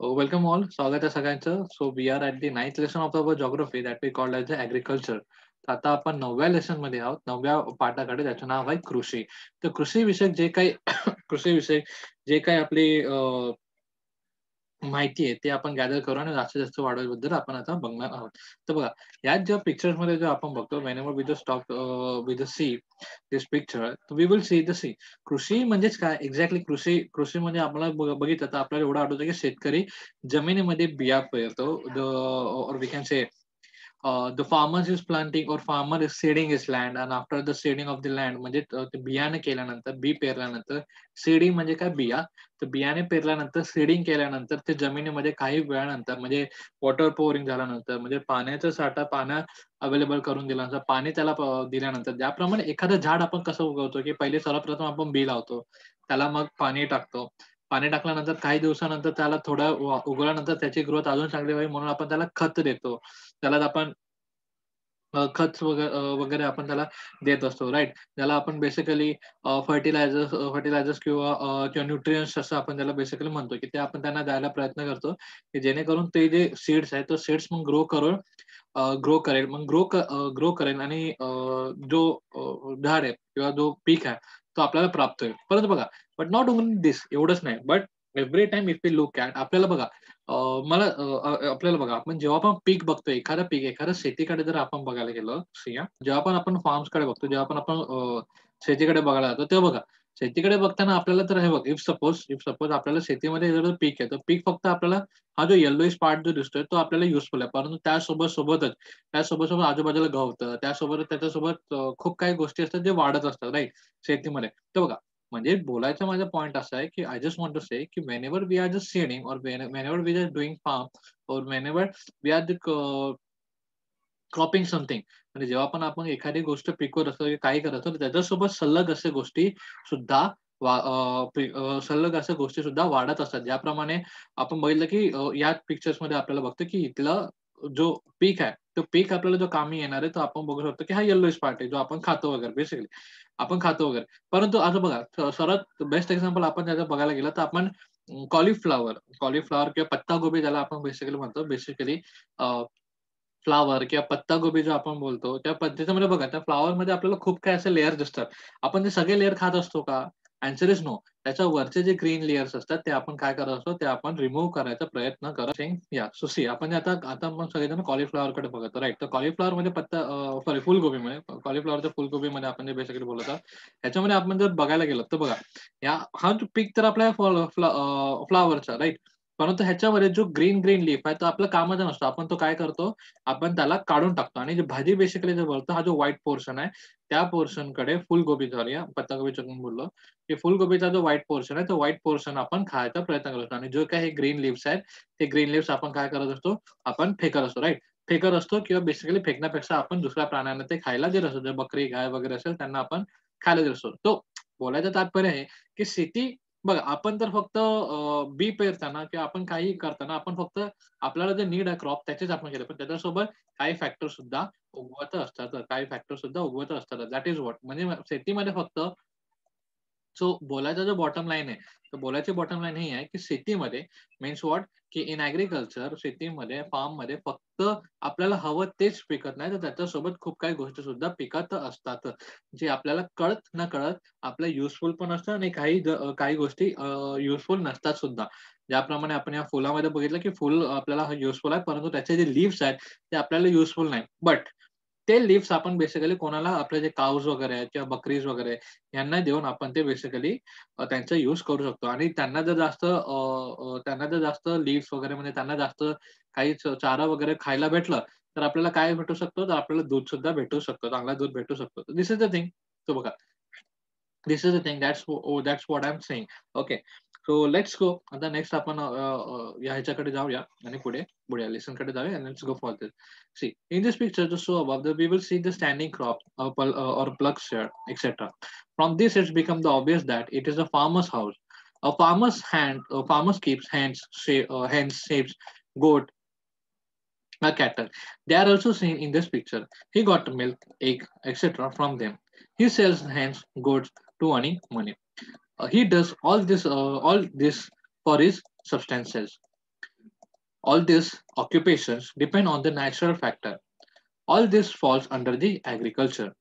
Welcome all, स्वागत आहे सगळ्यांचं. So we are at the ninth lesson of our geography that we called as the agriculture. तर आता आपण 9व्या लेसनमध्ये आहोत, 9व्या पाठाकडे, ज्याचं नाव आहे कृषी. तर कृषी विषयक जे काही कृषी विषयक जे काही आपली माहिती आहे ते आपण गॅदर करू आणि जास्तीत जास्त वाढवण्याबद्दल आपण आता बघणार आहोत. तर बघा, यात ज्या पिक्चर्समध्ये जो आपण बघतो, whenever we just talk with the see this picture, we will see the see. कृषी म्हणजेच काय एक्झॅक्टली? कृषी कृषी म्हणजे आपल्याला बघितलं तर आपल्याला एवढं आठवतं की शेतकरी जमिनीमध्ये बिया पेरतो. और we can say the farmer is planting or farmer is seeding his land, and after the seeding of the land म्हणजे ते बियाणे केल्यानंतर, बी पेरल्यानंतर, सीडिंग म्हणजे काय? बिया. तर बियाणे पेरल्यानंतर, सीडिंग केल्यानंतर ते जमिनीमध्ये काही वेळानंतर म्हणजे वॉटर पोअरिंग झाल्यानंतर, म्हणजे पाण्याचा साठा अवेलेबल करून दिल्यानंतर, पाणी त्याला दिल्यानंतर, ज्याप्रमाणे एखादं झाड आपण कसं उगवतो, की पहिले सर्वप्रथम आपण बी लावतो. त्याला मग पाणी टाकतो. पाणी टाकल्यानंतर काही दिवसानंतर त्याला थोडं उगवल्यानंतर त्याची ग्रोथ अजून चांगली व्हावी म्हणून आपण त्याला खत देतो. त्याला आपण खत वगैरे आपण त्याला देत असतो, राइट? त्याला आपण बेसिकली फर्टिलायझर्स किंवा न्यूट्रिएंट्स असं आपण त्याला बेसिकली म्हणतो, की ते आपण त्यांना द्यायला प्रयत्न करतो, की जेणेकरून ते जे सीड्स आहेत, तो सीड्स मग ग्रो करेल. मग ग्रो करेल आणि जो झाड आहे किंवा जो पीक आहे, तो आपल्याला प्राप्त होईल. परंतु बघा, बट नॉट ओन्ली दिस, एवढंच नाही. But every time if we look at, आपल्याला बघा, आपल्याला बघा, आपण जेव्हा पण पीक बघतो, एखाद्या शेतीकडे जर आपण बघायला गेलो, जेव्हा पण आपण फार्म्सकडे बघतो, जेव्हा पण आपण शेतीकडे बघायला जातो, तेव्हा बघा, शेतीकडे बघताना आपल्याला तर हे बघ, इफ सपोज आपल्याला शेतीमध्ये जर पीक आहे, तर पीक फक्त आपल्याला हा जो येलोइश पार्ट जो दिसतोय, तो आपल्याला युजफुल आहे. परंतु त्यासोबत आजूबाजूला गवतं, त्याच्यासोबत खूप काही गोष्टी असतात जे वाढत असतात, राइट? शेतीमध्ये. तर बघा, म्हणजे बोलायचा माझा पॉइंट असा आहे, की I just want to say की whenever we are just seeding और whenever we are doing farm और whenever we are cropping something, म्हणजे जेव्हा पण आपण एखादी गोष्ट पिकवत असतो किंवा काही करत असतो, तर त्याच्यासोबत सुद्धा सल्लग अशा गोष्टी सुद्धा वाढत असतात. ज्याप्रमाणे आपण बघितलं, की या पिक्चर्समध्ये आपल्याला बघतो, की इथलं जो पीक आहे, तो पीक आपल्याला जो कामी येणार आहे, तो आपण बघू शकतो, की हा येलोइश पार्ट आहे, जो आपण खातो वगैरे बेसिकली. आपण खातो वगैरे. परंतु आता बघा, सर्वात बेस्ट एक्झाम्पल आपण त्याचं बघायला गेलं, तर आपण कॉलीफ्लॉवर किंवा पत्तागोबी ज्याला आपण बेसिकली म्हणतो. बेसिकली फ्लॉवर किंवा पत्तागोबी जो आपण बोलतो, त्या पद्धतीमध्ये बघा, त्या फ्लॉवरमध्ये आपल्याला खूप काही असे लेयर्स दिसतात. आपण ते सगळे लेयर खात असतो का? Answer is no. त्याच्या वरचे जे ग्रीन लेयर्स असतात, ते आपण काय करत असतो, ते आपण रिमूव्ह करायचा प्रयत्न करत या सो सी आपण आता आता मग सगळेजण कॉलीफ्लॉवरकडे बघतो, राइट? तर कॉलीफ्लॉवरमध्ये सॉरी, फुलगोबीमध्ये, कॉलीफ्लॉवरच्या फुलगोबीमध्ये आपण जे बेसिकली बोलत आहोत, ह्याच्यामध्ये आपण जर बघायला गेलो, तर बघा, हा जो पीक तर आपला फ्लॉवरचा, राइट? परंतु ह्याच्यामध्ये जो ग्रीन लीफ आहे, तो आपल्या कामाचा नसतो. आपण तो काय करतो, आपण त्याला काढून टाकतो आणि जी भाजी बेसिकली जे बोलतो, हा जो व्हाईट पोर्शन आहे, त्या पोर्शनकडे फुलगोबी, सॉरी पत्तागोबी चुकून बोललो, की फुलगोबीचा जो व्हाईट पोर्शन आहे, तो व्हाईट पोर्शन आपण खायचा प्रयत्न करत असतो आणि जो काही ग्रीन लीव्हज आहेत, ते ग्रीन लीव्हज आपण काय करत असतो, आपण फेकत असतो, राइट? फेकत असतो किंवा बेसिकली फेकण्यापेक्षा आपण दुसऱ्या प्राण्यांना ते खायला देत असतो. जर बकरी, गाय वगैरे असेल, त्यांना आपण खायला देत असतो. तो बोलायचं तात्पर्य आहे, की शेती बघा, आपण तर फक्त बी पेरताना किंवा आपण काहीही करताना आपण फक्त आपल्याला जे नीड आहे क्रॉप त्याचेच आपण केलं. पण त्याच्यासोबत काही फॅक्टर सुद्धा उगवत असतात. काही फॅक्टर सुद्धा उगवत असतात. That is what. म्हणजे शेतीमध्ये फक्त सो बोलायचा जो बॉटम लाईन आहे, तर बोलायची बॉटम लाईन ही आहे, की शेतीमध्ये मीन्स व्हॉट, की इन ॲग्रीकल्चर, शेतीमध्ये, फार्ममध्ये फक्त आपल्याला हवं तेच पिकत नाही, तर त्याच्यासोबत खूप काही गोष्टी सुद्धा पिकत असतात. जे आपल्याला कळत-नकळत आपल्या युजफुल पण असतात आणि काही गोष्टी युजफुल नसतात सुद्धा. ज्याप्रमाणे आपण या फुलामध्ये बघितलं, की फुल आपल्याला युजफुल आहे, परंतु त्याचे जे लीव्हज आहेत, ते आपल्याला युजफुल नाही. बट ते लीव्हज आपण बेसिकली कोणाला, आपले जे काऊज वगैरे आहेत किंवा बकरीज वगैरे आहेत, यांना देऊन आपण ते बेसिकली त्यांचा यूज करू शकतो आणि त्यांना जर जास्त लीव्हज वगैरे, म्हणजे त्यांना जास्त काही चारा वगैरे खायला भेटलं, तर आपल्याला काय भेटू शकतो? तर आपल्याला दूध सुद्धा भेटू शकतं. चांगला दूध भेटू शकतो. This is the thing. तो बघा, this is the thing. That's what I am saying. Okay. So let's go. आता नेक्स्ट आपण या ह्याच्याकडे जाऊया आणि पुढे लेसनकडे जाऊया. Let's go for this. See, in this picture, just so above, we will see the standing crop or plug share, etc. From this, it's become the obvious that it is a farmer's house. A farmer's keeps hens, sheep, goat, cattle. They are also seen in this picture. He got milk, egg, etc. from them. He sells hens, goats to earning money. He does all this for his substances. All these occupations depend on the natural factor. All this falls under the agriculture.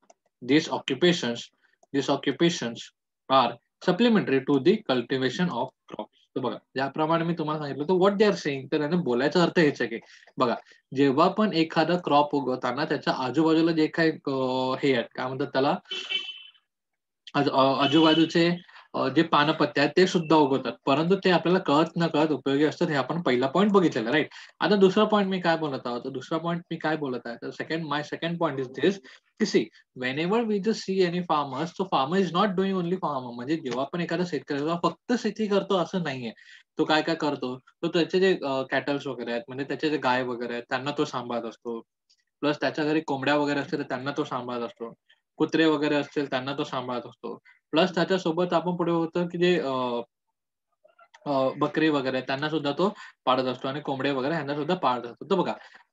These occupations, these occupations are supplementary to the cultivation of crops. तर बघा, ज्याप्रमाणे मी तुम्हाला सांगितलं, तर what they are saying, तर त्यांना बोलायचा अर्थ हेच आहे की बघा, जेव्हा पण एखादा क्रॉप उगवताना त्याच्या आजूबाजूला जे काही हे आहेत, काय म्हणतात त्याला, आजूबाजूचे जे पानपत्ते आहेत ते सुद्धा उगवतात. परंतु ते आपल्याला कळत नकळत उपयोगी असतात. हे आपण पहिला पॉइंट बघितलेला, राइट? आता दुसरा पॉइंट मी काय बोलत आहोत? दुसरा पॉइंट मी काय बोलत आहे? तर my second point is this, की see, whenever we just see any farmers, so farmer is not doing only farmer. म्हणजे जेव्हा पण एखादा शेतकरी फक्त शेती करतो असं नाहीये. तो काय काय करतो? तो त्याचे जे कॅटल्स वगैरे आहेत, म्हणजे त्याचे जे गाय वगैरे आहेत, त्यांना तो सांभाळत असतो. प्लस त्याच्या घरी कोंबड्या वगैरे असतील तर त्यांना तो सांभाळत असतो. कुत्रे वगैरे असतील त्यांना तो सांभाळत असतो. प्लस त्याच्यासोबत आपण पुढे होतं की जे बकरी वगैरे त्यांना सुद्धा तो पाळत असतो आणि कोंबडे वगैरे ह्यांना सुद्धा पाळत असतो.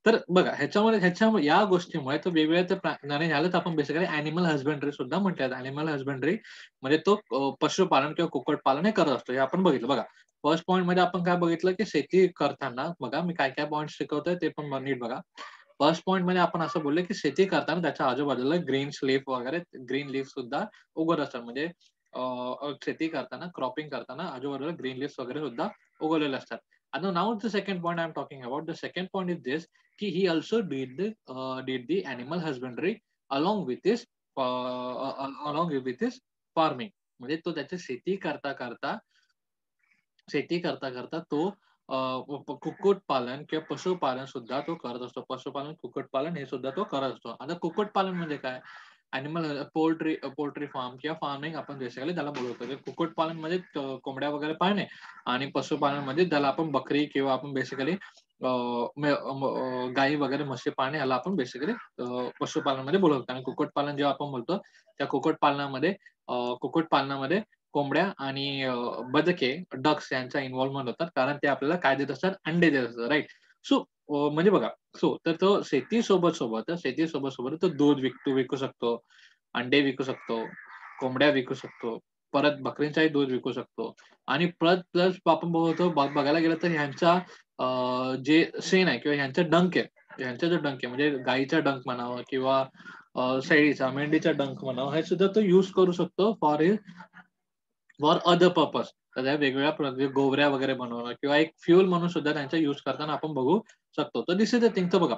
तर बघा ह्याच्यामुळे या गोष्टीमुळे तो वेगवेगळ्या आणि ह्यालाच आपण बेसिकली अॅनिमल हसबंडरी सुद्धा म्हणतात. अॅनिमल हसबंडरी म्हणजे तो पशुपालन किंवा कुक्कुटपालन हे करत असतो. हे आपण बघितलं. बघा, फर्स्ट पॉइंट मध्ये आपण काय बघितलं, की शेती करताना बघा मी काय काय पॉइंट शिकवतोय ते पण नीट बघा. फर्स्ट पॉइंट मध्ये आपण असं बोललो, की शेती करताना त्याच्या आजूबाजूला ग्रीन लीफ सुद्धा उगवत असतात. म्हणजे शेती करताना, क्रॉपिंग करताना आजूबाजूला ग्रीन लीव्स वगैरे सुद्धा उगवलेले असतात. आता now the second point I am talking about. The second point is this, की he also did the animal husbandry along with his farming. म्हणजे तो त्याची शेती करता करता तो कुक्कुटपालन किंवा पशुपालन सुद्धा तो करत असतो. पशुपालन, कुक्कुटपालन हे सुद्धा तो करत असतो. आता कुक्कुटपालन म्हणजे काय? पोल्ट्री फार्म किंवा फार्मिंग आपण बेसिकली त्याला बोलवतो. कुक्कुटपालन म्हणजे कोंबड्या वगैरे पाळणे आणि पशुपालन म्हणजे त्याला आपण बकरी किंवा आपण बेसिकली गाई वगैरे म्हशी पाळणे याला आपण बेसिकली पशुपालनामध्ये बोलवतो. आणि कुक्कुटपालन जेव्हा आपण बोलतो त्या कुक्कुटपालनामध्ये कोंबड्या आणि बदके, डक्स यांचा इन्व्हॉल्वमेंट होतात. कारण ते आपल्याला काय देत असतात? अंडे देत असतात, राइट? सो म्हणजे बघा, तर तो शेतीसोबत तो दूध विकू शकतो, अंडे विकू शकतो, कोंबड्या विकू शकतो, परत बकरींचाही दूध विकू शकतो आणि प्लस आपण बघायला गेलं तर ह्यांचा जे शेण आहे किंवा ह्यांचा जो डंक आहे म्हणजे गाईचा डंक म्हणावं किंवा शेळीचा, मेंढीचा डंक म्हणावं, हे सुद्धा तो युज करू शकतो फॉर अदर पर्पज. तर त्या वेगवेगळ्या गोवऱ्या वगैरे बनवणं किंवा एक फ्युल म्हणून सुद्धा त्यांचा युज करताना आपण बघू शकतो. तर दिस इज द थिंग. तर बघा,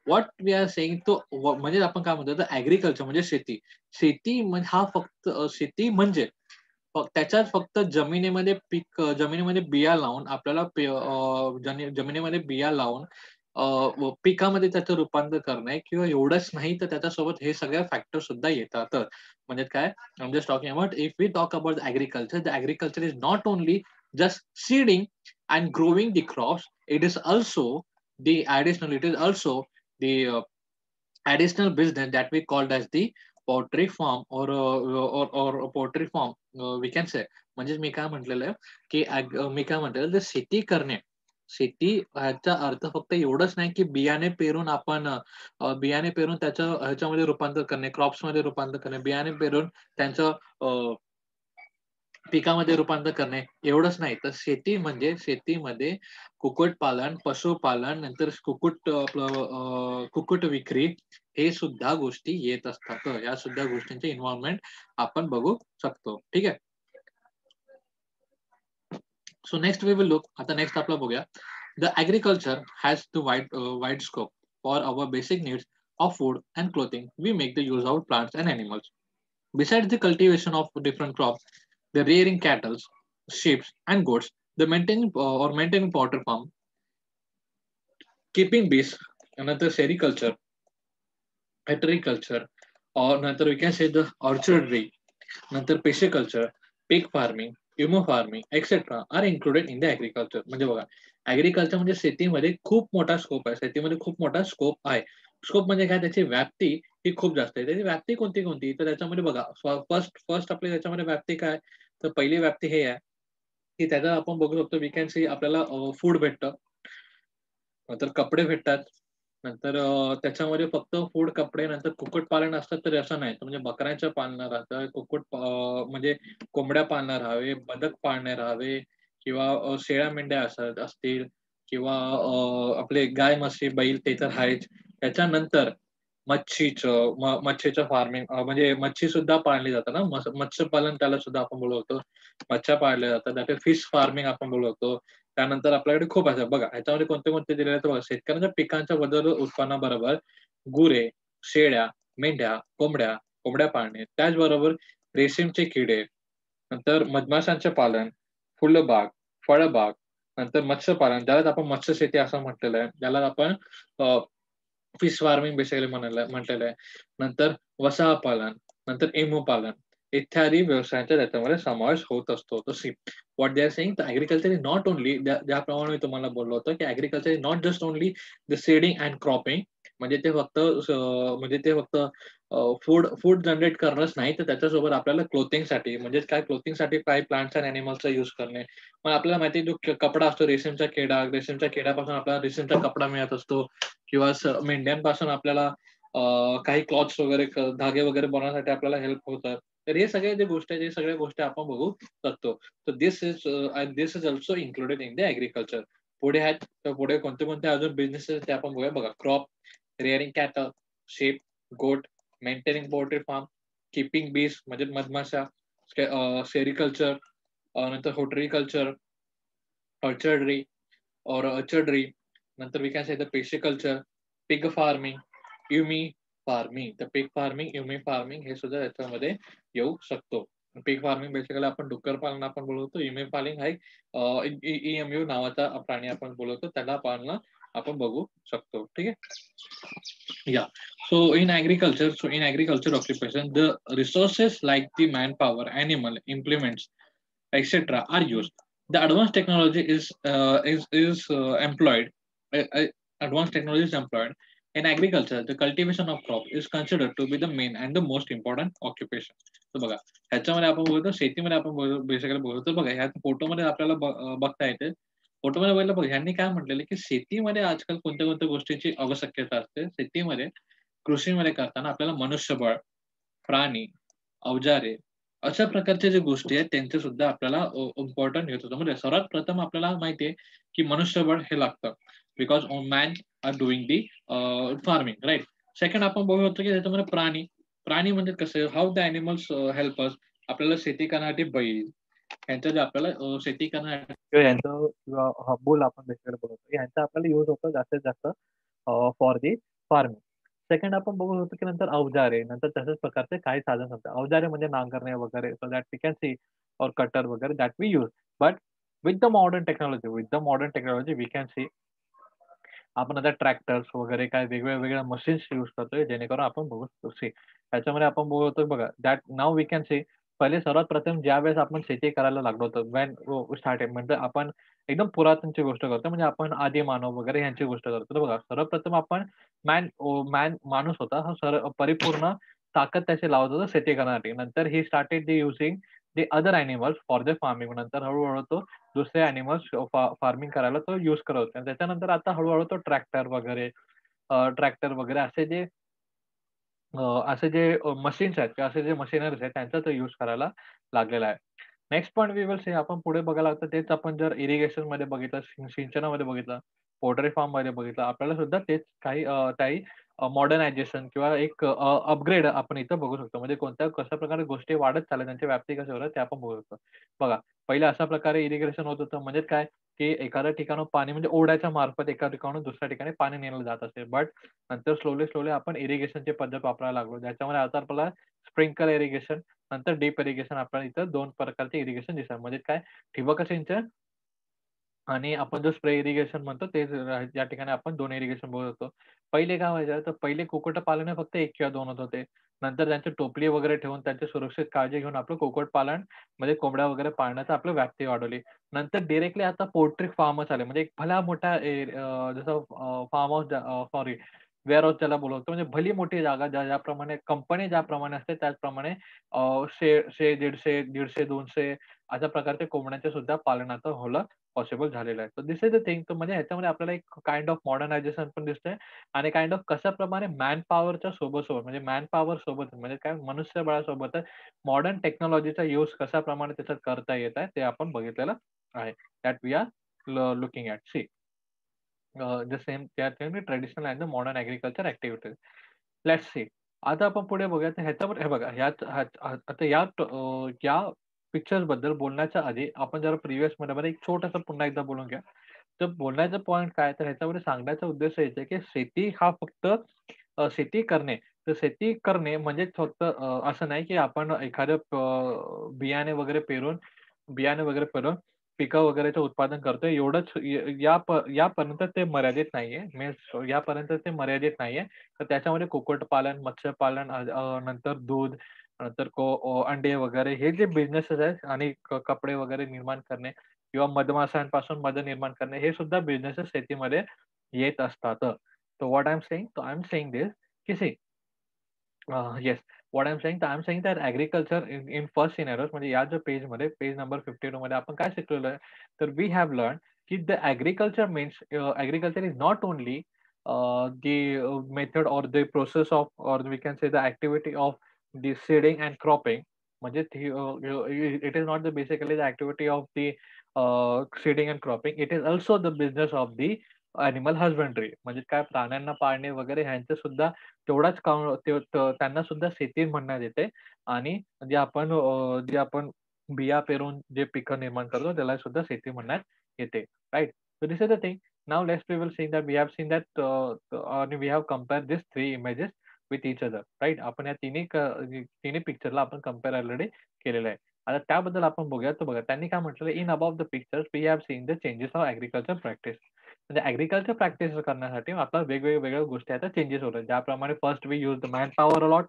व्हॉट वी आर सेइंग, तो म्हणजे आपण काय म्हणतो, तर ऍग्रिकल्चर म्हणजे शेती म्हणजे हा फक्त शेती म्हणजे त्याच्यात फक्त जमिनीमध्ये बिया लावून आपल्याला जमिनीमध्ये बिया लावून पिकामध्ये त्याचं रूपांतर करणे किंवा एवढंच नाही, तर त्याच्यासोबत हे सगळे फॅक्टर सुद्धा येतात. म्हणजे काय, I'm just talking about, if we talk about the agriculture is not only just seeding and growing the crops, it is also it is also the additional business that we called as the poultry farm or poultry farm, we can say. म्हणजे मी काय म्हटलेलं की मी काय म्हटलेलं, तर शेती ह्याचा अर्थ फक्त एवढंच नाही की बियाणे पेरून त्याचं ह्याच्यामध्ये रूपांतर करणे, क्रॉप्स मध्ये रूपांतर करणे, बियाणे पेरून त्यांचं पिकामध्ये रूपांतर करणे एवढंच नाही. तर शेतीमध्ये कुक्कुटपालन, पशुपालन, नंतर कुक्कुट विक्री हे सुद्धा गोष्टी येत असतात. तर या सुद्धा गोष्टींचे इन्व्हॉल्वमेंट आपण बघू शकतो. ठीक आहे. So next we will look. आता नेक्स्ट आपलं बघूया. The agriculture has the wide scope for our basic needs of food and clothing. We make the use of plants and animals. Besides the cultivation of different crops, the rearing cattle, sheep, and goats, the maintaining poultry farm, keeping bees, another sericulture, agriculture, or another we can say the orchardry, another pisciculture, pig farming, human farming, etc. are included in the agriculture. म्हणजे बघा, agriculture म्हणजे शेतीमध्ये खूप मोठा scope आहे. शेतीमध्ये खूप मोठा स्कोप आहे. स्कोप म्हणजे काय, त्याची व्याप्ती ही खूप जास्त आहे. त्याची व्याप्ती कोणती, तर त्याच्यामध्ये बघा, फर्स्ट आपल्या त्याच्यामध्ये व्याप्ती काय, तर पहिली व्याप्ती हे आहे की त्याचा आपण बघू शकतो, वी कॅन सी, आपल्याला फूड भेटतं, नंतर कपडे भेटतात, नंतर त्याच्यामध्ये फक्त फूड, कपडे, नंतर कुक्कुटपालन असतात, तर असं नाही. तर म्हणजे बकऱ्यांचं पालन राहतं, म्हणजे कोंबड्या पाळणं राहावे, बदक पाळणे राहावे किंवा शेळ्या मेंढ्या असतील, किंवा आपले गाय, म्हशी, बैल ते तर आहेच. त्याच्यानंतर मच्छीचं फार्मिंग म्हणजे मच्छी सुद्धा पाळली जाते ना. मत्स्यपालन त्याला सुद्धा आपण बोलवतो. मच्छ्या पाळल्या जातात. त्यात फिश फार्मिंग आपण बोलवतो. त्यानंतर आपल्याकडे खूप आहे. बघा ह्याच्यामध्ये कोणते-कोणते दिलेले आहेत बघा. शेतकऱ्यांच्या पिकांच्या बदल उत्पन्नाबरोबर गुरे, शेळ्या, मेंढ्या, कोंबड्या पाळणे. त्याचबरोबर रेशीमचे किडे, नंतर मधमाशांचे पालन, फुलबाग, फळबाग, नंतर मत्स्यपालन, ज्यालाच आपण मत्स्यशेती असं म्हटलेलं आहे. ज्याला आपण फिश फार्मिंग बेसिकली म्हटलेलं आहे. नंतर वसाह पालन, नंतर एमू पालन इत्यादी व्यवसायांचा त्याच्यामध्ये समावेश होत असतो. तर see what they are saying the agriculture is not only ज्याप्रमाणे मी तुम्हाला बोललो होतो, की agriculture is not just only the seeding and cropping म्हणजे ते फक्त फूड फूड जनरेट करणंच नाही, तर त्याच्यासोबत आपल्याला क्लोथिंगसाठी म्हणजे काय क्लोथिंगसाठी काही प्लांट्स अँड एनिमल्सचा यूज करणे. मग आपल्याला माहिती आहे जो कपडा असतो रेशीमच्या किड्यापासून आपल्याला रेशीमचा कपडा मिळत असतो किंवा मेंढ्यांपासून आपल्याला काही क्लॉथ्स वगैरे धागे वगैरे बनवण्यासाठी आपल्याला हेल्प होतात. तर हे सगळे जे गोष्टी आहेत, हे सगळ्या गोष्टी आपण बघू शकतो. तर this is also included in the agriculture. पुढे आहेत, तर पुढे कोणते-कोणते अजून बिझनेसेस ते आपण बघूया बघा. Crop, rearing cattle, sheep, goat, maintaining poultry farm, keeping bees म्हणजे मधमाशा, सेरिकल्चर, नंतर हॉर्टिकल्चर, ऑर्चर्डरी ऑर्चर्डरी, नंतर we can say the pisciculture, pig farming, emu farming. तर पिग फार्मिंग, युमी फार्मिंग हे सुद्धा याच्यामध्ये येऊ शकतो. पिग फार्मिंग बेसिकली आपण डुक्कर पालन आपण बोलवतो. युमी फार्मिंग हा एक ईएमयू नावाचा प्राणी आपण बोलवतो. त्याला पालन आपण बघू शकतो. ठीक आहे? या. In agriculture occupation, the resources like the manpower, animal, implements, etc. are used. The advanced technology is employed. Uh, uh, Advanced technology is employed in agriculture. The cultivation of crop is considered to be the main and the most important occupation. तर बघा ह्याच्यामध्ये आपण बोलतो शेतीमध्ये आपण basically बोलतो तर बघा ह्या फोटोमध्ये आपल्याला बघता येते. फोटोमध्ये बघितलं बघा ह्यांनी काय म्हटलेलं की शेतीमध्ये आजकाल कोणत्या कोणत्या गोष्टीची आवश्यकता असते. शेतीमध्ये कृषीमध्ये करताना आपल्याला मनुष्यबळ, प्राणी, अवजारे अशा प्रकारच्या ज्या गोष्टी आहेत त्यांचे सुद्धा आपल्याला इम्पॉर्टंट घेत होतं. म्हणजे सर्वात प्रथम आपल्याला माहिती आहे, की मनुष्यबळ हे लागतं. Because man are doing the farming right. Second आपण बघू शकतो, की त्याच्यामध्ये प्राणी म्हणजे कसे how the animals help us. आपल्याला शेती करण्यासाठी बैल, यांचं जे आपल्याला शेती करण्यासाठी किंवा यांचं किंवा बुल आपण बेसिकली बोलतो. यांचा आपल्याला यूज होतो जास्तीत जास्त फॉर दी फार्मिंग. सेकंड आपण बघू शकतो की नंतर अवजारे, नंतर तशाच प्रकारचे काही साधन असतात. अवजारे म्हणजे नांगरणे वगैरे so that we can see or cutter वगैरे that we use. But with the modern technology we can see आपण आता ट्रॅक्टर्स वगैरे काय वेगवेगळ्या मशीन्स यूज करतोय जेणेकरून आपण बघू शकतो. सी त्याच्यामध्ये आपण बघतोय बघा that now we can see पहिले सर्वात प्रथम ज्यावेळेस आपण शेती करायला लागलो होतो व्हेन स्टार्टेड म्हणजे आपण एकदम पुरातनची गोष्ट करतो म्हणजे आपण आदिमानव वगैरे ह्यांची गोष्ट करतो. तर बघा सर्वप्रथम आपण माणूस होता हा परिपूर्ण ताकद त्याची लावत होता शेती करण्यासाठी. नंतर he started the using the other animals for the farming. नंतर हळू तो दुसरे एनिमल्स फार्मिंग करायला तो यूज करत होते. आणि त्याच्यानंतर आता हळू तो ट्रॅक्टर वगैरे असे जे मशीन्स आहेत किंवा असे जे मशिनरीज आहेत त्यांचा तो यूज करायला लागलेला आहे. Next point we will see आपण पुढे बघायला लागतं तेच आपण जर इरिगेशनमध्ये बघितलं, सिंचनामध्ये बघितलं, पोल्ट्री फार्ममध्ये बघितलं, आपल्याला सुद्धा तेच काही मॉडर्नायझेशन किंवा एक अपग्रेड आपण इथं बघू शकतो. म्हणजे कशा प्रकारे गोष्टी वाढत चालल्या, त्यांची व्याप्ती कशी होत आहे ते आपण बघू शकतो. बघा, पहिले अशा प्रकारे इरिगेशन होत होतं म्हणजे काय, की एखाद्या ठिकाणाहून पाणी म्हणजे ओढ्याच्या मार्फत एका ठिकाणाहून दुसऱ्या ठिकाणी पाणी नेलं जात असे. बट नंतर स्लोली आपण इरिगेशनची पद्धत वापरायला लागलो. ज्याच्यामध्ये आता आपल्याला स्प्रिंकलर इरिगेशन नंतर डीप इरिगेशन आपल्याला इथं 2 प्रकारचे इरिगेशन दिसतात. म्हणजे काय ठिबक सिंचन आणि आपण जो स्प्रे इरिगेशन म्हणतो ते या ठिकाणी आपण 2 इरिगेशन बघत होतो. पहिले काय व्हायचं तर पहिले कुक्कुटपालन हे फक्त 1 किंवा 2 होत होते. नंतर त्यांची टोपली वगैरे ठेवून त्यांची सुरक्षित काळजी घेऊन आपलं कुक्कुटपालन म्हणजे कोंबड्या वगैरे पाळण्याचं आपलं व्याप्ती वाढवली. नंतर डायरेक्टली आता पोल्ट्री फार्मच आले. म्हणजे एक भला मोठा जसं फार्म हाऊस सॉरी वेअरहाऊस ज्याला बोलवतो म्हणजे भली मोठी जागा ज्याप्रमाणे कंपनी ज्याप्रमाणे असते त्याचप्रमाणे 100, 150, 200 अशा प्रकारच्या कोंबड्यांचे सुद्धा पालन आता होणं पॉसिबल झालेलं आहे. So this is the thing. तर म्हणजे ह्याच्यामध्ये आपल्याला एक काइंड ऑफ मॉडर्नायझेशन पण दिसतंय आणि काइंड ऑफ कशाप्रमाणे मॅनपॉवरच्या सोबत म्हणजे मॅनपॉवर सोबत म्हणजे काय मनुष्यबळासोबतच मॉडर्न टेक्नॉलॉजीचा यूज कशाप्रमाणे त्याच्यात करता येत आहे ते आपण बघितलेलं आहे. That we are looking at. See the same they are traditional and the modern agriculture activities. Let's see. आता आपण पुढे बघूया तर ह्याच्यावर हे बघा आता या पिक्चर्सबद्दल बोलण्याच्या आधी आपण जरा प्रिव्हियस एक छोटंसं पुन्हा एकदा बोलून घ्या. तर बोलण्याचा पॉइंट काय तर ह्याच्यामध्ये सांगण्याचा उद्देश हेच आहे, की शेती हा फक्त शेती करणे. तर शेती करणे म्हणजे फक्त असं नाही, की आपण एखादं बियाणे वगैरे पेरून पिकं वगैरेचं उत्पादन करतोय एवढंच यापर्यंत ते मर्यादित नाहीये. मीन्स यापर्यंत ते मर्यादित नाहीये. तर त्याच्यामध्ये कुक्कुटपालन, मत्स्यपालन नंतर दूध, नंतर अंडे वगैरे हे जे बिझनेसेस आहेत आणि कपडे वगैरे निर्माण करणे किंवा मधमाशांपासून मध निर्माण करणे हे सुद्धा बिझनेसेस शेतीमध्ये येत असतात. So what I'm saying? So I'm saying this, की see, yes. What I am saying, I am saying that agriculture in first scenarios म्हणजे या जो पेजमध्ये पेज नंबर 52 मध्ये आपण काय शिकलेलो आहे, तर वी हॅव लर्न की the agriculture means agriculture is not only the method or the process of or we can say the activity of the seeding and cropping. म्हणजे it is not the basically the activity of the seeding and cropping. It is also the business of the animal husbandry. म्हणजे काय प्राण्यांना पाळणे वगैरे ह्यांचं सुद्धा तेवढाच त्यांना सुद्धा शेती म्हणण्यात येते आणि जे आपण बिया पेरून जे पिकं निर्माण करतो त्याला सुद्धा शेती म्हणण्यात येते. Right? So this is the thing. Now let's we will see that we have seen that and we have compared these three images with each other, right? आपण या तिन्ही पिक्चरला आपण कंपेअर ऑलरेडी केलेलं आहे. आता त्याबद्दल आपण बघूया. तर बघा त्यांनी काय म्हटलेलं in about the pictures we have seen the changes of agriculture practice. म्हणजे एग्रीकल्चर प्रॅक्टिस करण्यासाठी आपल्याला वेगवेगळ्या गोष्टी आता चेंजेस होतात. ज्याप्रमाणे first we use the man power a lot.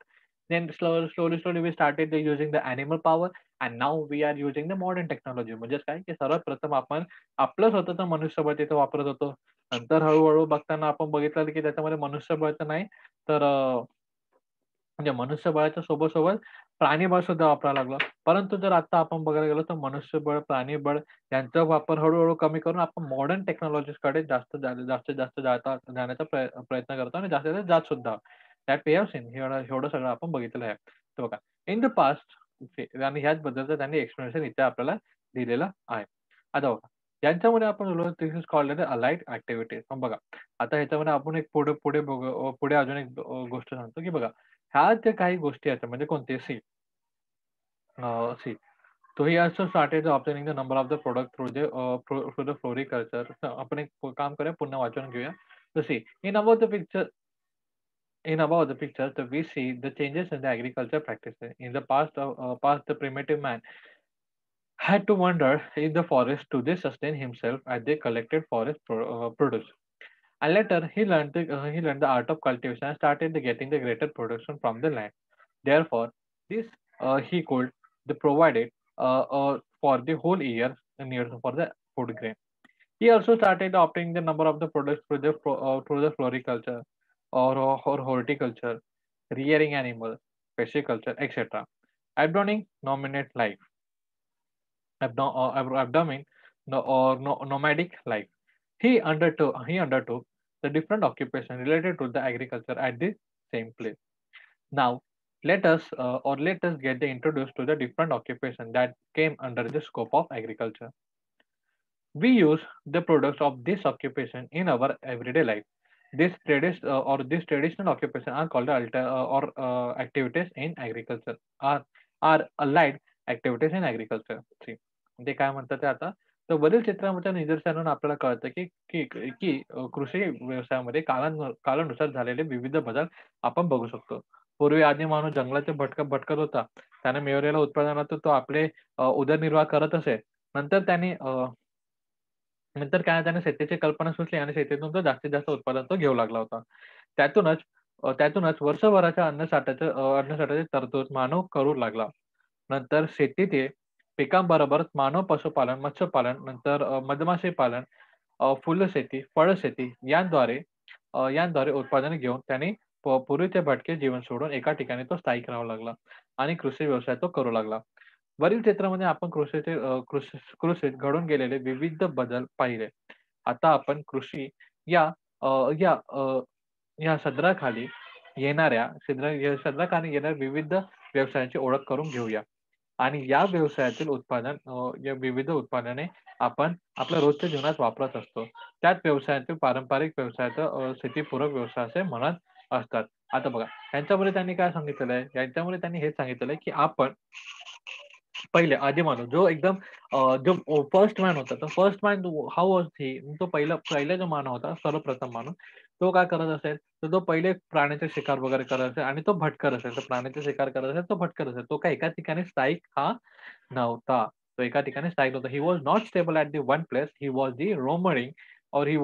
Then slowly we started using the animal power and now we are using the modern technology. म्हणजेच काय की सर्वात प्रथम आपण आपलं स्वतःचं मनुष्यबळ तिथे वापरत होतो. नंतर हळू बघताना आपण बघितलं की त्याच्यामध्ये मनुष्यबळ तर नाही तर म्हणजे मनुष्यबळाच्या सोबत प्राणीबळ सुद्धा वापरायला लागलं. परंतु जर आता आपण बघायला गेलो तर मनुष्यबळ, प्राणीबळ यांचा वापर हळू कमी करून आपण मॉडर्न टेक्नॉलॉजीजकडे जास्तीत जास्त जाण्याचा प्रयत्न करतो आणि जास्तीत जास्त जात सुद्धा. That we have seen. एवढं सगळं आपण बघितलेलं आहे. तर बघा इन द पास्ट आणि ह्याच बद्दलचं त्यांनी एक्सप्लेनेशन इथे आपल्याला दिलेलं आहे. आता बघा यांच्यामध्ये आपण बोललो दिस इज कॉल्ड अलाइड ॲक्टिव्हिटीज. पण बघा आता ह्याच्यामध्ये आपण एक पुढे अजून एक गोष्ट सांगतो की बघा ह्या ज्या काही गोष्टी आहेत म्हणजे कोणते C so he also started obtaining the number of the product through the floriculture. आपण एक काम करूया पुन्हा वाचून घेऊया. So see in about the picture so we see the changes in the agriculture practices. In the past the primitive man had to wander in the forest to they sustain himself as they collected forest produce. And later he learned the art of cultivation and started getting the greater production from the land. Therefore, this he could provide it for the whole year near for the food grain. He also started opting the number of the products through the floriculture or horticulture, rearing animals, pisciculture, etc. Abdoning nominate life, abdomen nomadic life. He undertook the different occupation related to the agriculture at the same place. Now, let us get introduced to the different occupation that came under the scope of agriculture. We use the products of this occupation in our everyday life. These traditional occupation are called activities in agriculture. Are allied activities in agriculture. See, ते काय म्हणतात ते आता तर वरील चित्राच्या निदर्शनावरून आपल्याला कळतं की की की कृषी व्यवसायामध्ये कालानुसार झालेले विविध बदल आपण बघू शकतो. पूर्वी आदी माणूस जंगलात भटकत होता. त्याने मिळवलेल्या उत्पादनातून तो आपले उदरनिर्वाह करत असे. नंतर त्याने शेतीची कल्पना सुचली आणि शेतीतून तो जास्तीत जास्त उत्पादन तो घेऊ लागला होता. त्यातूनच वर्षभराच्या अन्नसाठ्याची तरतूद मानव करू लागला. नंतर शेतीतील पिकांबरोबरच मानव पशुपालन, मत्स्यपालन, नंतर मधमाशी पालन, फुलशेती, फळशेती यांद्वारे उत्पादने घेऊन त्यांनी पूर्वीचे भटके जीवन सोडून एका ठिकाणी तो स्थायिक राहावं लागला आणि कृषी व्यवसाय तो करू लागला. वरील चित्रामध्ये आपण कृषीत घडून गेलेले विविध बदल पाहिले. आता आपण कृषी या अ, या अ, या सदराखाली येणाऱ्या विविध व्यवसायांची ओळख करून घेऊया. आणि या व्यवसायातील उत्पादन या विविध उत्पादने आपण आपल्या रोजच्या जीवनात वापरत असतो. त्याच व्यवसायातील पारंपरिक व्यवसायाचं शेतीपूरक व्यवसाय असे म्हणत असतात. आता बघा, ह्यांच्यामध्ये त्यांनी काय सांगितलेलं आहे? यांच्यामध्ये त्यांनी हेच सांगितलेलं आहे, की आपण पहिले आदिमानव जो एकदम जो फर्स्ट मॅन होता. तर first man how was he? तो पहिला जो मानव होता, सर्वप्रथम मानव, तो काय करत असेल? तर तो पहिले प्राण्याचे शिकार वगैरे करत असेल आणि तो भटकत असेल. तर प्राण्याचे शिकार करत असेल, तो भटकत असेल. तो काही एका ठिकाणी स्थायिक हा नव्हता. तो एका ठिकाणी स्थायिक नव्हता. He was not stable at the one place. He was the roaming और he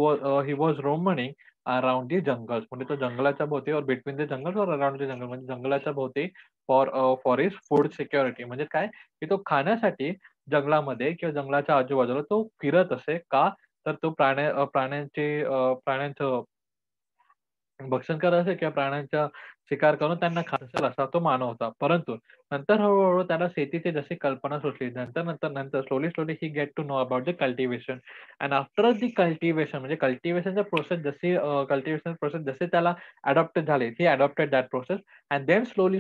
was roaming around the jungles. म्हणजे तो जंगलाच्या भोवती और बिटवीन द जंगल्स और अराउंड द जंगल म्हणजे जंगलाच्या भोवती फॉर हिज फूड सिक्युरिटी म्हणजे काय, की तो खाण्यासाठी जंगलामध्ये किंवा जंगलाच्या आजूबाजूला तो फिरत असे. का? तर तो प्राण्यांचं भक्षण करत असेल किंवा प्राण्यांचा शिकार करून त्यांना खात असेल असा तो मानव होता. परंतु नंतर हळू-हळू त्याला शेतीची जशी कल्पना सुचली, नंतर slowly he get to know about the cultivation and after the cultivation म्हणजे कल्टिव्हेशन प्रोसेस जसे त्याला अडॉप्ट झाले, he adopted that process and then slowly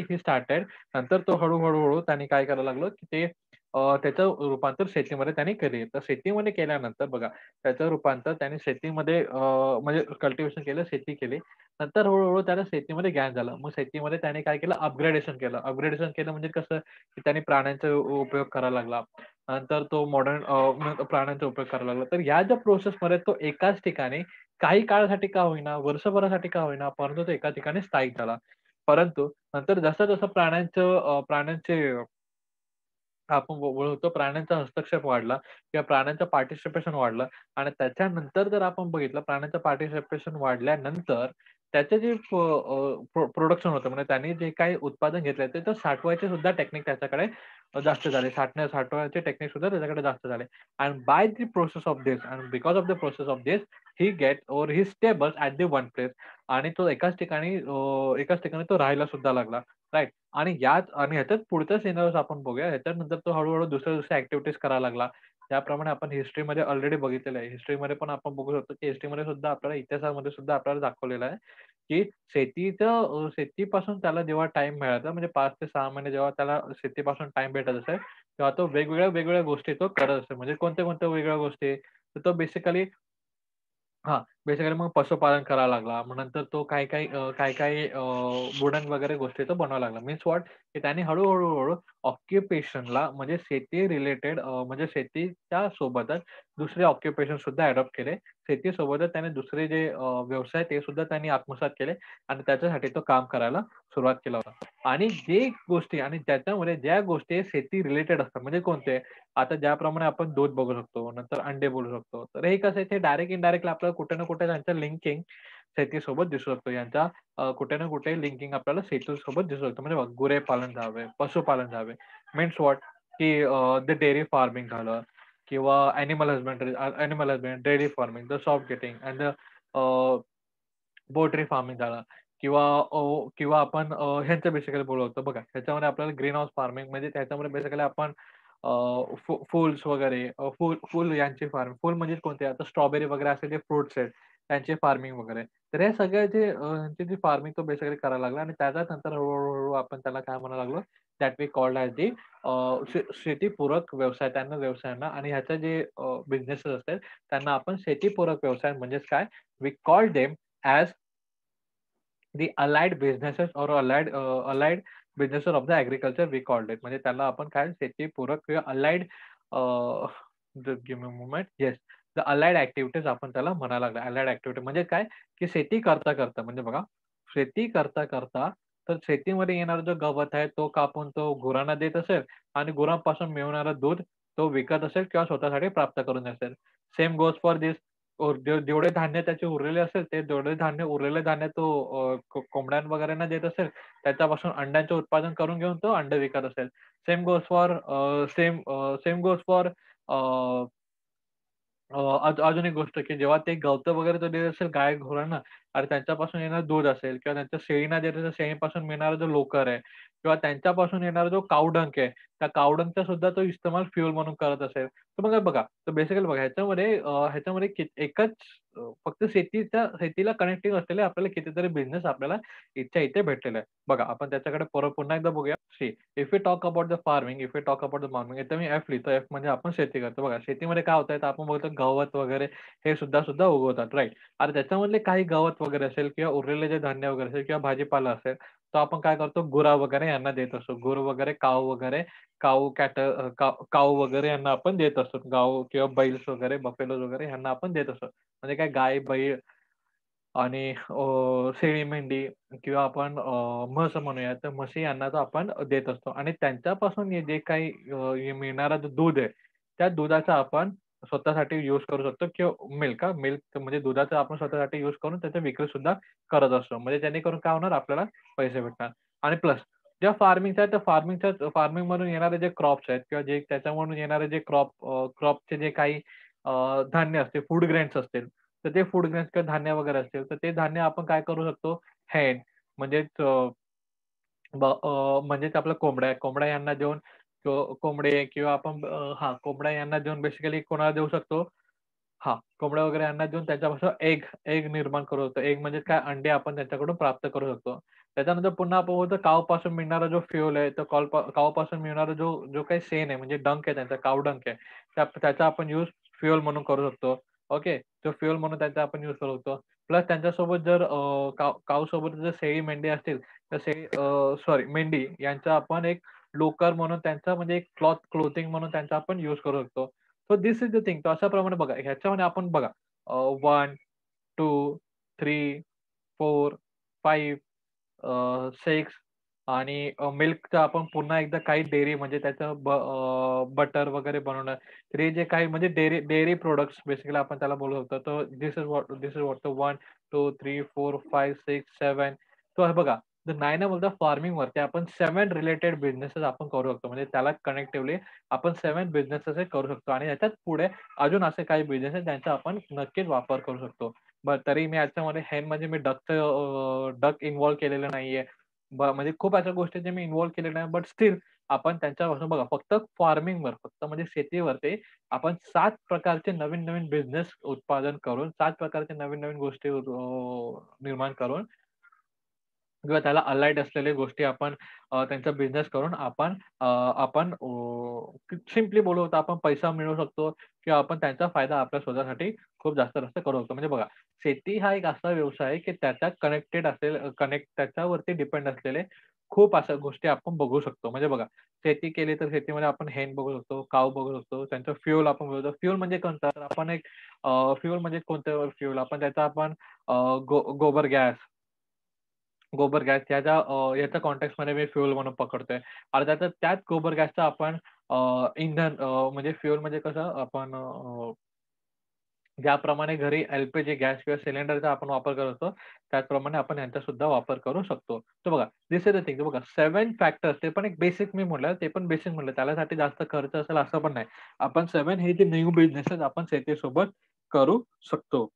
he started. नंतर तो हळू त्याने काय करायला लागलं, की ते त्याचं रूपांतर शेतीमध्ये त्याने केले. तर शेतीमध्ये केल्यानंतर बघा, त्याचं रूपांतर त्याने शेतीमध्ये म्हणजे कल्टिव्हेशन केलं, शेती केली. नंतर हळू त्याला शेतीमध्ये ज्ञान झालं. मग शेतीमध्ये त्याने काय केलं, अपग्रेडेशन केलं. अपग्रेडेशन केलं म्हणजे कसं, की त्याने प्राण्यांचा उपयोग करायला लागला. नंतर तो मॉडर्न प्राण्यांचा उपयोग करायला लागला. तर ह्या ज्या प्रोसेसमध्ये तो एकाच ठिकाणी काही काळासाठी का होईना, वर्षभरासाठी का होईना, परंतु तो एका ठिकाणी स्थायिक झाला. परंतु नंतर जसं-जसं प्राण्यांचे आपण बोलतो प्राण्यांचा हस्तक्षेप वाढला किंवा प्राण्यांचं पार्टिसिपेशन वाढलं आणि त्याच्यानंतर जर आपण बघितलं प्राण्यांचं पार्टिसिपेशन वाढल्यानंतर त्याचे जे प्रोडक्शन होतं म्हणजे त्यांनी जे काही उत्पादन घेतलंय ते तर साठवायचे सुद्धा टेक्निक त्याच्याकडे जास्त झाले. साठवण्याचे टेक्निक सुद्धा त्याच्याकडे जास्त झाले. And by the process of this and because of the process of this he get or he stable at the one place आणि तो एकाच ठिकाणी तो राहायला सुद्धा लागला. राइट. आणि ह्याच्यात पुढचा सिनारिओस आपण बघूया. ह्याच्यानंतर तो हळू-हळू दुसऱ्या-दुसऱ्या ॲक्टिव्हिटीज करायला लागला. त्याप्रमाणे आपण हिस्ट्रीमध्ये ऑलरेडी बघितलेलं आहे. हिस्ट्रीमध्ये पण आपण बघू शकतो, की हिस्ट्रीमध्ये सुद्धा आपल्याला इतिहासामध्ये सुद्धा आपल्याला दाखवलेलं आहे, की शेतीपासून त्याला जेव्हा टाईम मिळायचा म्हणजे 5 ते 6 महिने जेव्हा त्याला शेतीपासून टाईम भेटत असेल, तेव्हा तो वेगवेगळ्या गोष्टी तो करत असेल. म्हणजे कोणत्या-कोणत्या वेगवेगळ्या गोष्टी? तर तो बेसिकली हां, बेसिकली मग पशुपालन करायला लागला. मग नंतर तो काही-काही वुडन वगैरे गोष्टी तो बनवायला लागला. Means what? की त्याने हळू ऑक्युपेशनला म्हणजे शेती रिलेटेड म्हणजे शेतीच्या सोबतच दुसरे ऑक्युपेशन सुद्धा अडॉप्ट केले. शेतीसोबतच त्याने दुसरे जे व्यवसाय ते सुद्धा त्यांनी आत्मसात केले आणि त्याच्यासाठी तो काम करायला सुरुवात केला होता. आणि जे गोष्टी आणि त्याच्यामध्ये ज्या गोष्टी शेती रिलेटेड असतात म्हणजे कोणते? आता ज्याप्रमाणे आपण दूध बघू शकतो, नंतर अंडे बोलू शकतो. तर हे कसं आहे ते डायरेक्ट इनडायरेक्टली आपल्याला कुठे ना कुठे त्यांचं लिंकिंग शेतीसोबत दिसू शकतो. यांचा कुठे ना कुठे लिंकिंग आपल्याला शेतीसोबत दिसू शकतं. म्हणजे बघ गुरेपालन झालं, पशुपालन झालं. Means what? की द डेअरी फार्मिंग झालं किंवा animal husbandry, dairy farming, the soft getting and the poultry farming झालं किंवा आपण ह्यांचं बेसिकली बोलवतो बघा. ह्याच्यामध्ये आपल्याला ग्रीन हाऊस फार्मिंग म्हणजे त्याच्यामध्ये बेसिकली आपण फुल्स वगैरे फुल यांची फुल म्हणजे कोणते आता स्ट्रॉबेरी वगैरे असे जे फ्रुट्स आहेत त्यांची फार्मिंग वगैरे. तर हे सगळे ह्यांची जी फार्मिंग तो बेसिकली करायला लागला आणि त्याच्याच नंतर हळू आपण त्याला काय म्हणायला लागलो that we called as the शेतीपूरक व्यवसाय त्यांना व्यवसायांना आणि ह्याचे जे बिझनेसेस असतात त्यांना आपण शेतीपूरक व्यवसाय म्हणजेच काय we call them as the allied businesses or allied businesses of the agriculture we called it. म्हणजे त्याला आपण काय शेतीपूरक किंवा allied give me a moment. Yes. The allied activities आपण त्याला म्हणायला लागलो. अलाइड ॲक्टिव्हिटी म्हणजे काय, की शेती करता म्हणजे बघा, शेती करता तर शेतीमध्ये येणारा जो गवत आहे तो कापून तो गुरांना देत असेल आणि गुरांपासून मिळणारं दूध तो विकत असेल किंवा स्वतःसाठी प्राप्त करून असेल. सेम गोज फॉर धिस जेवढे धान्य त्याचे उरलेले असेल, ते उरलेलं धान्य तो कोंबड्या वगैरेंना देत असेल. त्याच्यापासून अंड्यांचे उत्पादन करून घेऊन तो अंड विकत असेल. Same goes for same goes for अजून एक गोष्ट, की जेव्हा ते गवतं वगैरे तो देत असेल गाय-गुरांना आणि त्यांच्यापासून येणारं दूध असेल किंवा त्यांच्या शेळींना देत असेल, शेळीपासून मिळणारा जो लोकर आहे किंवा त्यांच्यापासून येणारा जो काऊ डंक आहे, त्या काऊ डंकचा सुद्धा तो इस्तेमाल फ्यूल म्हणून करत असेल. तर मग बघा, तर बेसिकली बघा ह्याच्यामध्ये एकच फक्त शेतीला कनेक्टिंग असलेले आपल्याला कितीतरी बिझनेस आपल्याला इथच्या इथे भेटलेले आहे. बघा आपण त्याच्याकडे पुन्हा एकदा बघूया. If you talk about the farming, if you talk about the farming, इथं मी एफ लिहितो. एफ म्हणजे आपण शेती करतो. बघा शेतीमध्ये काय होतंय, तर आपण बघतो गवत वगैरे हे सुद्धा उगवतात, राइट? आता त्याच्यामधले काही गवत वगैरे असेल किंवा उरलेले जे धान्य वगैरे असेल किंवा भाजीपाला असेल, तर आपण काय करतो गुरा वगैरे यांना देत असतो. गुर वगैरे, काऊ वगैरे यांना आपण देत असतो. गाव किंवा बैल्स वगैरे, बफेलोज वगैरे ह्यांना आपण देत असतो. म्हणजे काय गाय, बैल आणि शेळी, मेंढी किंवा आपण म्हस म्हणूया, तर म्हशी यांना तर आपण देत असतो आणि त्यांच्यापासून हे जे काही मिळणारं जो दूध आहे, त्या दुधाचा आपण स्वतःसाठी यूज करू शकतो किंवा मिल्क म्हणजे दुधाचा आपण स्वतःसाठी यूज करून त्याची विक्री सुद्धा करत असतो. म्हणजे जेणेकरून काय होणार आपल्याला पैसे भेटणार आणि प्लस ज्या फार्मिंगच्या त्या फार्मिंगमधून येणारे जे क्रॉप्स आहेत किंवा जे त्याच्यामधून येणारे जे क्रॉपचे जे काही धान्य असते, फूड ग्रेन्स असतील, तर ते फूड ग्रेन्स किंवा धान्य वगैरे असतील, तर ते धान्य आपण काय करू शकतो, हेन म्हणजेच म्हणजेच आपल्या कोंबड्या यांना देऊन कोंबडे किंवा आपण कोंबड्या यांना देऊन बेसिकली कोणाला देऊ शकतो? हां, कोंबड्या वगैरे यांना देऊन त्यांच्यापासून एग निर्माण करू शकतो. एग म्हणजे काय अंडे आपण त्यांच्याकडून प्राप्त करू शकतो. त्याच्यानंतर पुन्हा आपण बोलतो काऊपासून मिळणारा जो फ्युअल आहे, तो काऊपासून मिळणारा जो जो काही शेण आहे म्हणजे डंक आहे त्यांचा, काऊ डंक आहे. त्याचा आपण यूज फ्युअल म्हणून करू शकतो. ओके. तो फ्युअल म्हणून त्याचा आपण यूज करू शकतो. प्लस त्यांच्यासोबत जर काऊसोबत जर शेळी, मेंढी असतील, तर मेंढी यांचा आपण एक लोकर म्हणून त्यांचा म्हणजे एक क्लॉथिंग म्हणून त्यांचा आपण यूज करू शकतो. So this is the thing. तर अशाप्रमाणे बघा, ह्याच्यामध्ये आपण बघा 1, 2, 3, 4, 5 6 आणि मिल्कचं आपण पुन्हा एकदा काही डेअरी म्हणजे त्याचं बटर वगैरे बनवणं. तर हे जे काही म्हणजे डेअरी प्रॉडक्ट्स बेसिकली आपण त्याला बोलू शकतो. तर दिस इज व्हॉट 1, 2, 3, 4, 5, 6, 7. तर हे बघा, तर नाही ना बोलता फार्मिंगवरती आपण 7 रिलेटेड बिझनेसेस आपण करू शकतो. म्हणजे त्याला कनेक्टिव्हली आपण 7 बिझनेसेस हे करू शकतो आणि ह्याच्यात पुढे अजून असे काही बिझनेस आहेत ज्यांचा आपण नक्कीच वापर करू शकतो. बरं तरी मी याच्यामध्ये हेन म्हणजे मी डक इन्व्हॉल्व केलेलं नाहीये. म्हणजे खूप अशा गोष्टी जे मी इन्व्हॉल्व केलेल्या नाही. बट स्टिल आपण त्यांच्यापासून बघा फक्त फार्मिंगवर फक्त म्हणजे शेतीवरती आपण 7 प्रकारचे नवीन-नवीन बिझनेस उत्पादन करून 7 प्रकारच्या नवीन-नवीन गोष्टी निर्माण करून किंवा त्याला अलाइड असलेल्या गोष्टी आपण त्यांचा बिझनेस करून आपण सिम्पली बोलू तर आपण पैसा मिळवू शकतो किंवा आपण त्यांचा फायदा आपल्या स्वतःसाठी खूप जास्त करू शकतो. म्हणजे बघा, शेती हा एक असा व्यवसाय आहे, की त्याच्या कनेक्टेड असलेले त्याच्यावरती डिपेंड असलेले खूप अशा गोष्टी आपण बघू शकतो. म्हणजे बघा, शेती केली तर शेतीमध्ये आपण हेन बघू शकतो, काऊ बघू शकतो, त्यांचं फ्युअल आपण बघू शकतो. फ्युअल म्हणजे कोणतं? तर आपण एक फ्युअल म्हणजे कोणतं फ्युअल? आपण त्याचा आपण गोबर गॅस याच्या कॉन्टेक्स्टमध्ये मी फ्युअल म्हणून पकडतोय. आणि त्याच गोबर गॅसचा आपण इंधन म्हणजे फ्युअल म्हणजे कसं आपण ज्याप्रमाणे घरी एल-पी-जी गॅस किंवा सिलिंडरचा आपण वापर करत असतो, त्याचप्रमाणे आपण यांचा सुद्धा वापर करू शकतो. तर बघा, धिस इज द थिंग. बघा 7 फॅक्टर्स ते पण एक बेसिक मी म्हटलं, ते पण बेसिक म्हटलं. त्याच्यासाठी जास्त खर्च असेल असं पण नाही. आपण 7 हे जे न्यू बिझनेसेस आपण शेतीसोबत करू शकतो.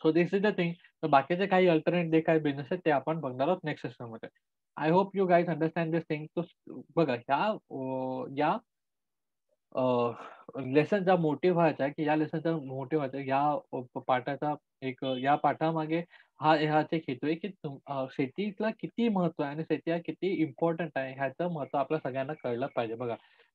So this is the thing. तर बाकीचे काही अल्टरनेट जे काही बिझनेस आहेत ते आपण बघणार आहोत नेक्स्ट सेशनमध्ये. I hope you guys understand this thing. बघा या लेसनचा मोटिव्ह व्हायचा आहे, की या लेसनचा मोटिव्ह व्हायचा आहे, पाठाचा या पाठामागे हाच एक हेतू आहे, की शेतीला किती महत्त्व आहे आणि शेती हा किती इम्पोर्टंट आहे ह्याचं महत्त्व आपल्या सगळ्यांना कळलं पाहिजे. बघा,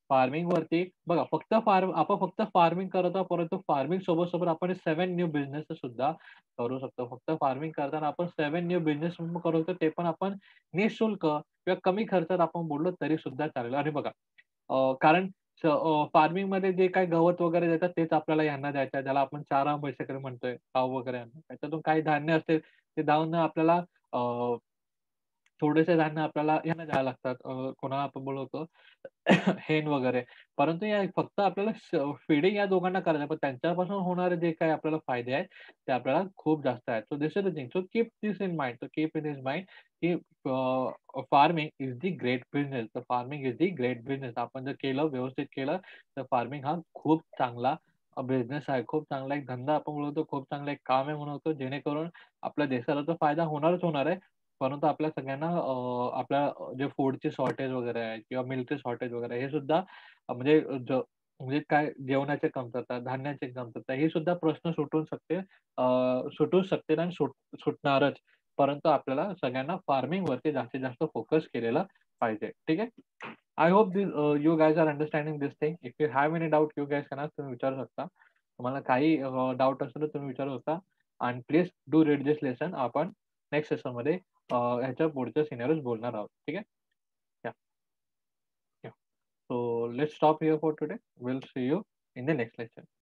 फार्मिंगवरती बघा आपण फक्त फार्मिंग करत आहोत, परंतु फार्मिंग सोबत-सोबत आपण 7 न्यू बिझनेस सुद्धा करू शकतो. फक्त फार्मिंग करताना आपण 7 न्यू बिझनेस करू शकतो. ते पण आपण निःशुल्क किंवा कमी खर्चात आपण बोललो तरी सुद्धा चालेल. आणि बघा कारण फार्मिंगमध्ये जे काही गवत वगैरे देतात तेच आपल्याला ह्यांना द्यायचं आहे. ज्याला आपण चारा बेसिकली म्हणतोय, काऊ वगैरे यांना. त्याच्यातून काही धान्य असते ते धान्य आपल्याला थोडेसे धान्य आपल्याला ह्यांना द्यावे लागतात. कोणाला आपण बोलवतो हेन वगैरे. परंतु या फक्त आपल्याला फीडिंग या दोघांना करायचं आहे. पण त्यांच्यापासून होणारे जे काही आपल्याला फायदे आहेत, ते आपल्याला खूप जास्त आहेत. So this is the thing. So keep this in mind. Keep in his mind की farming is the great business. तर farming is the great business. आपण जर केलं, व्यवस्थित केलं, तर फार्मिंग हा खूप चांगला बिझनेस आहे. खूप चांगला एक धंदा आपण बोलतो, खूप चांगलं एक काम आहे म्हणतो, जेणेकरून आपल्या देशाला तर फायदा होणारच होणार आहे. परंतु आपल्या सगळ्यांना आपल्या जे फूडची शॉर्टेज वगैरे आहे किंवा मिल्कची शॉर्टेज वगैरे हे सुद्धा म्हणजे म्हणजे काय जेवणाची कमतरता, धान्याची कमतरता हे सुद्धा प्रश्न सुटूच शकतील आणि सुटणारच. परंतु आपल्याला सगळ्यांना फार्मिंगवरती जास्तीत जास्त फोकस केलेला पाहिजे. ठीक आहे. I hope you guys are understanding this thing. If you have any doubt you guys can ask, तुम्ही विचारू शकता. तुम्हाला काही डाउट असेल तर तुम्ही विचारू शकता. आणि please do read this lesson. आपण नेक्स्ट सेशनमध्ये ह्याच्या पुढच्या सिनारिओज बोलणार आहोत. ठीक आहे? या. या. So let's stop here for today. We'll see you in the next lecture.